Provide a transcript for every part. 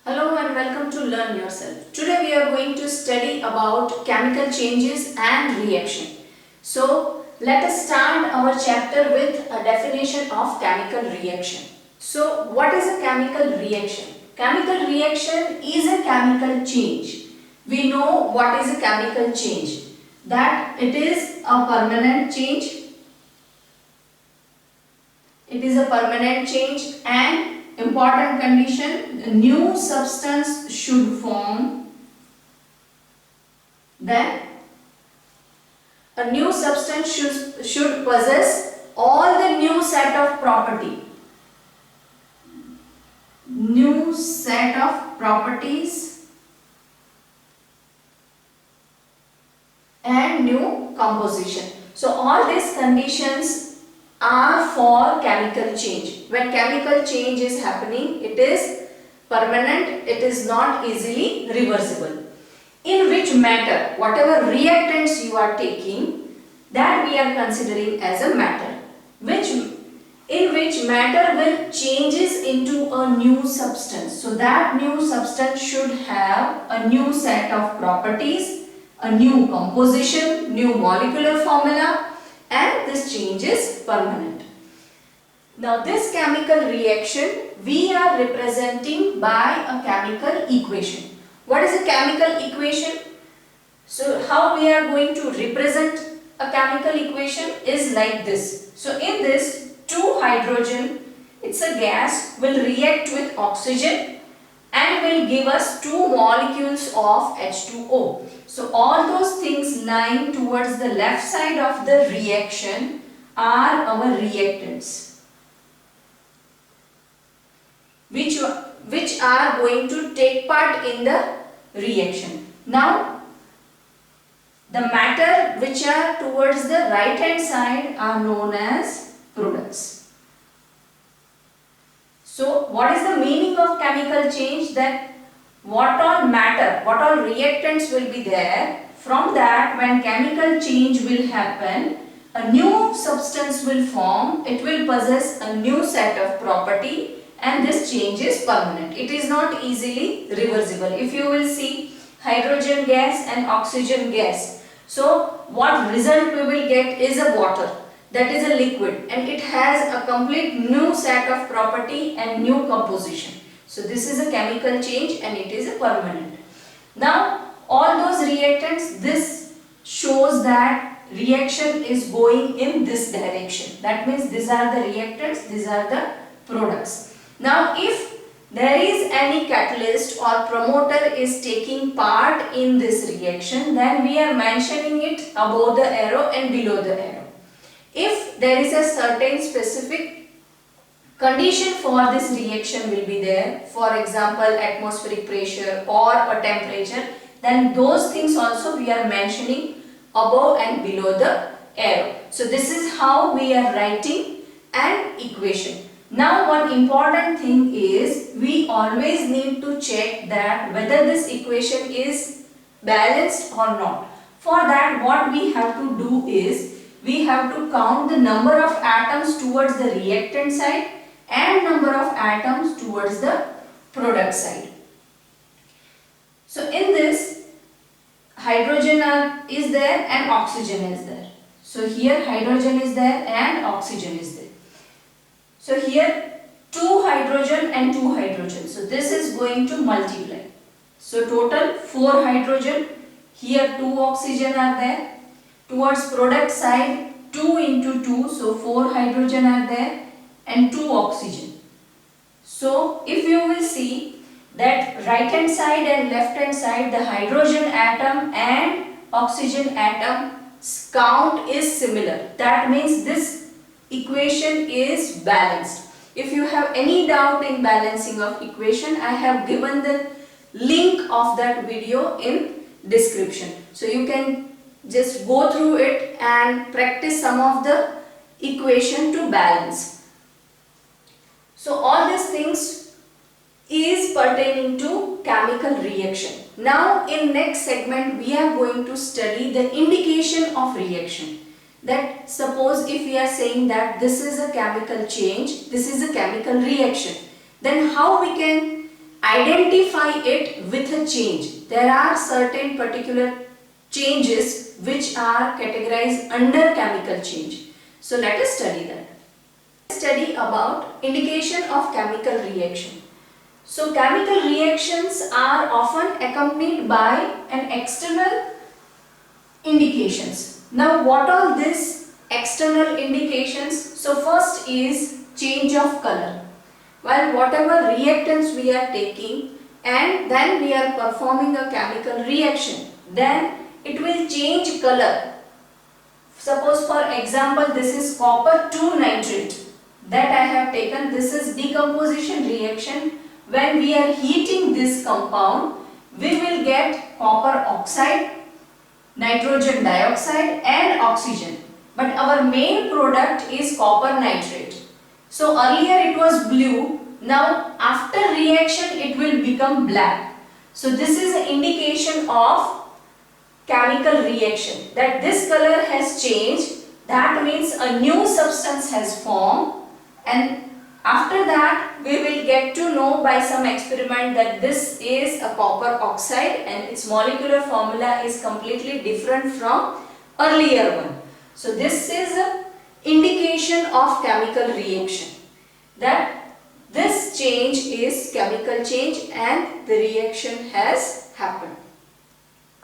Hello and welcome to Learn Yourself. Today we are going to study about chemical changes and reaction. So let us start our chapter with a definition of chemical reaction. So what is a chemical reaction? Chemical reaction is a chemical change. We know what is a chemical change. That it is a permanent change. It is a permanent change and important condition, a new substance should form. Then a new substance should possess all the new set of properties and new composition. So all these conditions are for chemical change. When chemical change is happening, it is permanent, it is not easily reversible. In which matter, whatever reactants you are taking, that we are considering as a matter, in which matter will changes into a new substance. So that new substance should have a new set of properties, a new composition, new molecular formula, and this change is permanent. Now this chemical reaction we are representing by a chemical equation. What is a chemical equation? So how we are going to represent a chemical equation is like this. So in this, 2 hydrogen, it's a gas, will react with oxygen and will give us 2 molecules of H2O. So all those things lying towards the left side of the reaction are our reactants, which are going to take part in the reaction. Now the matter which are towards the right hand side are known as products. So what is the meaning of chemical change? That what all matter, what all reactants will be there, from that when chemical change will happen, a new substance will form, it will possess a new set of property and this change is permanent. It is not easily reversible. If you will see hydrogen gas and oxygen gas, so what result we will get is a water, that is a liquid, and it has a complete new set of property and new composition. So this is a chemical change and it is a permanent. Now all those reactants, this shows that reaction is going in this direction. That means these are the reactants, these are the products. Now if there is any catalyst or promoter is taking part in this reaction, then we are mentioning it above the arrow and below the arrow. If there is a certain specific condition for this reaction will be there, for example atmospheric pressure or a temperature, then those things also we are mentioning above and below the arrow. So this is how we are writing an equation. Now one important thing is we always need to check that whether this equation is balanced or not. For that what we have to do is we have to count the number of atoms towards the reactant side and number of atoms towards the product side. So in this, hydrogen is there and oxygen is there. So here hydrogen is there and oxygen is there. So here 2 hydrogen and 2 hydrogen. So this is going to multiply. So total 4 hydrogen, here 2 oxygen are there. Towards product side 2 into 2, so 4 hydrogen are there and 2 oxygen. So if you will see that right hand side and left hand side, the hydrogen atom and oxygen atom count is similar. That means this equation is balanced. If you have any doubt in balancing of equation, I have given the link of that video in description. So you can just go through it and practice some of the equation to balance. So all these things is pertaining to chemical reaction. Now in next segment we are going to study the indication of reaction. That suppose if we are saying that this is a chemical change, this is a chemical reaction, then how we can identify it with a change. There are certain particular changes which are categorized under chemical change. So let us study that. Study about indication of chemical reaction. So chemical reactions are often accompanied by an external indications. Now what are these external indications? So first is change of color. Well, whatever reactants we are taking and then we are performing a chemical reaction, then it will change color. Suppose for example this is copper 2 nitrate that I have taken. This is decomposition reaction. When we are heating this compound, we will get copper oxide, nitrogen dioxide and oxygen. But our main product is copper nitrate. So earlier it was blue. Now after reaction it will become black. So this is an indication of chemical reaction, that this color has changed. That means a new substance has formed, and after that we will get to know by some experiment that this is a copper oxide and its molecular formula is completely different from earlier one. So this is an indication of chemical reaction, that this change is chemical change and the reaction has happened.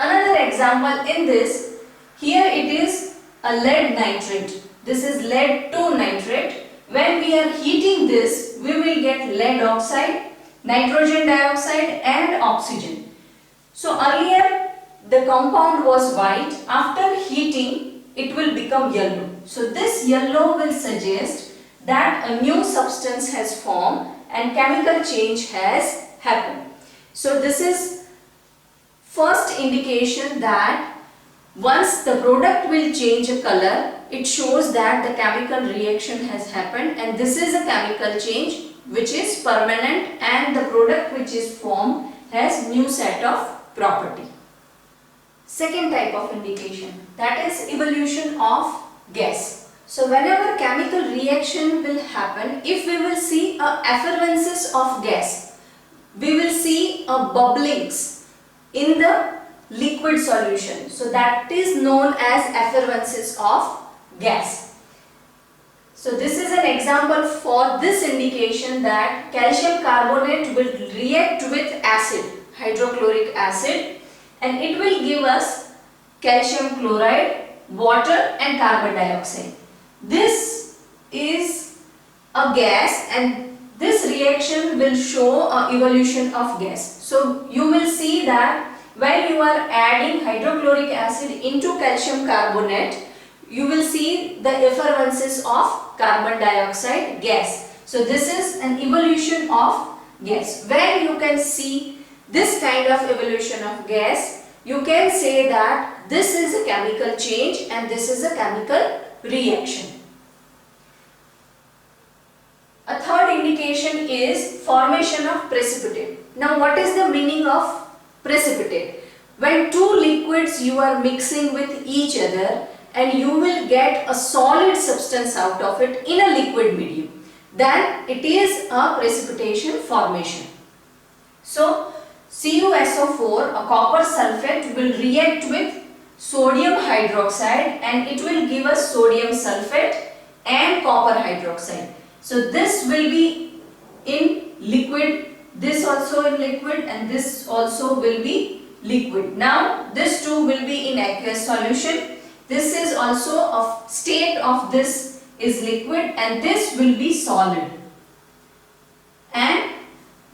Another example in this, here it is a lead nitrate. This is lead 2 nitrate. When we are heating this, we will get lead oxide, nitrogen dioxide and oxygen. So earlier the compound was white. After heating it will become yellow. So this yellow will suggest that a new substance has formed and chemical change has happened. So this is first indication that once the product will change a color, it shows that the chemical reaction has happened, and this is a chemical change which is permanent and the product which is formed has new set of property. Second type of indication, that is evolution of gas. So whenever chemical reaction will happen, if we will see a effervescence of gas, we will see a bubblings in the liquid solution. So that is known as effervescence of gas. So this is an example for this indication that calcium carbonate will react with acid, hydrochloric acid, and it will give us calcium chloride, water and carbon dioxide. This is a gas and this reaction will show an evolution of gas. So you will see that when you are adding hydrochloric acid into calcium carbonate, you will see the effervescence of carbon dioxide gas. So this is an evolution of gas. When you can see this kind of evolution of gas, you can say that this is a chemical change and this is a chemical reaction. A third indication is formation of precipitate. Now what is the meaning of precipitate? When two liquids you are mixing with each other and you will get a solid substance out of it in a liquid medium, then it is a precipitation formation. So CuSO4, a copper sulfate, will react with sodium hydroxide and it will give us sodium sulfate and copper hydroxide. So this will be in liquid, this also in liquid and this also will be liquid. Now this two will be in aqueous solution. This is also a state of this is liquid and this will be solid. And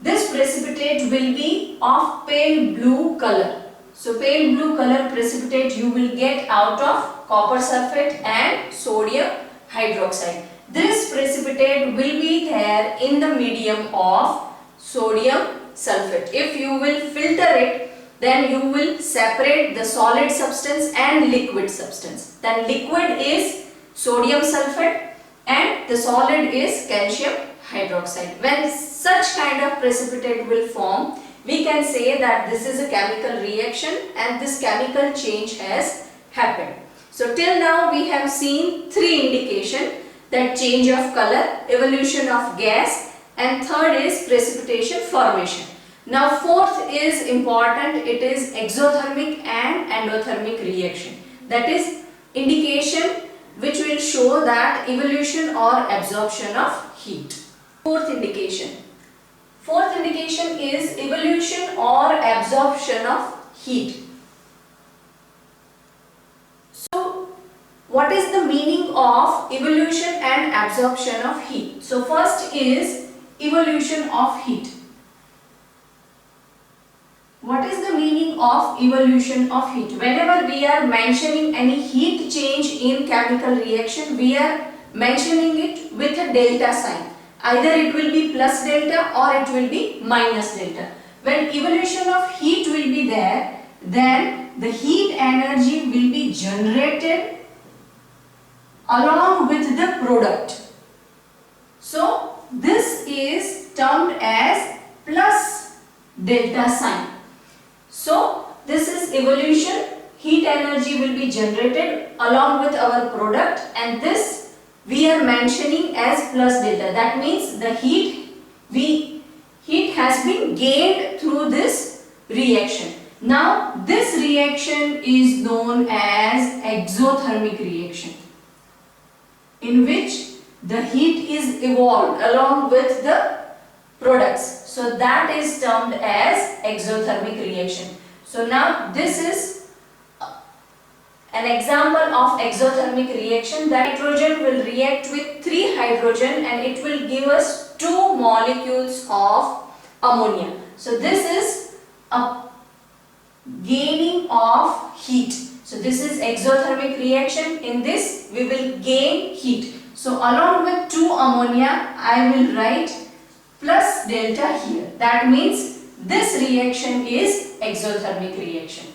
this precipitate will be of pale blue color. So pale blue color precipitate you will get out of copper sulfate and sodium hydroxide. This precipitate will be there in the medium of sodium sulfate. If you will filter it, then you will separate the solid substance and liquid substance. Then liquid is sodium sulfate and the solid is calcium hydroxide. When such kind of precipitate will form, we can say that this is a chemical reaction and this chemical change has happened. So till now we have seen three indications, that change of color, evolution of gas, and third is precipitation formation. Now fourth is important, it is exothermic and endothermic reaction. That is indication which will show that evolution or absorption of heat. Fourth indication. Fourth indication is evolution or absorption of heat. So what is the meaning of evolution and absorption of heat? So first is evolution of heat. What is the meaning of evolution of heat? Whenever we are mentioning any heat change in chemical reaction, we are mentioning it with a delta sign. Either it will be plus delta or it will be minus delta. When evolution of heat will be there, then the heat energy will be generated along with the product. So this is termed as plus delta sign. So this is evolution, heat energy will be generated along with our product, and this we are mentioning as plus delta. That means the heat has been gained through this reaction. Now this reaction is known as exothermic reaction, in which the heat is evolved along with the products. So that is termed as exothermic reaction. So now this is an example of exothermic reaction. The nitrogen will react with 3 hydrogen and it will give us 2 molecules of ammonia. So this is a gaining of heat. So this is exothermic reaction. In this we will gain heat. So along with 2 ammonia I will write plus delta here. That means this reaction is exothermic reaction.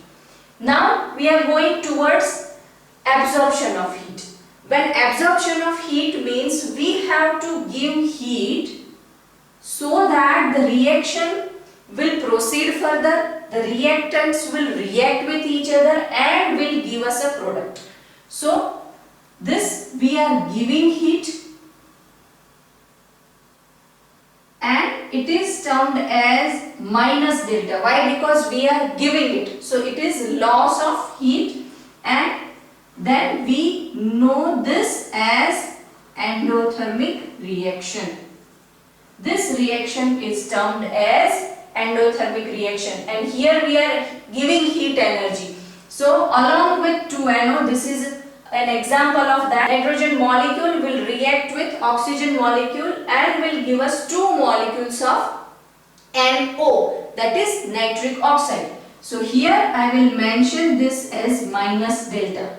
Now we are going towards absorption of heat. When absorption of heat means we have to give heat so that the reaction will proceed further, the reactants will react with each other and will give us a product. So this we are giving heat and it is termed as minus delta. Why? Because we are giving it. So it is loss of heat, and then we know this as endothermic reaction. This reaction is termed as endothermic reaction, and here we are giving heat energy. So along with 2NO, this is an example of that. Nitrogen molecule will react with oxygen molecule and will give us 2 molecules of NO, that is nitric oxide. So here I will mention this as minus delta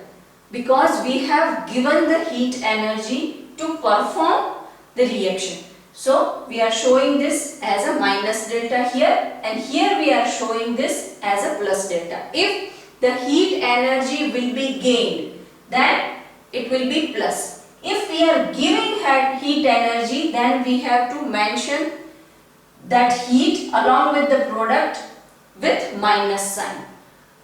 because we have given the heat energy to perform the reaction. So we are showing this as a minus delta here, and here we are showing this as a plus delta. If the heat energy will be gained, then it will be plus. If we are giving heat energy, then we have to mention that heat along with the product with minus sign.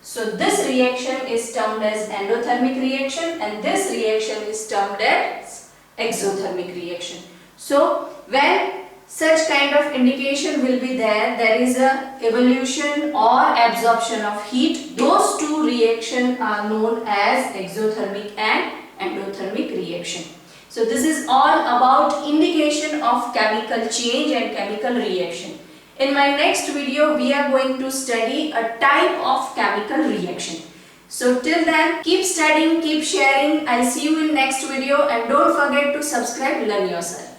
So this reaction is termed as endothermic reaction and this reaction is termed as exothermic reaction. So when such kind of indication will be there, there is a evolution or absorption of heat. Those 2 reactions are known as exothermic and endothermic reaction. So this is all about indication of chemical change and chemical reaction. In my next video, we are going to study a type of chemical reaction. So till then, keep studying, keep sharing. I'll see you in next video, and don't forget to subscribe, learn yourself.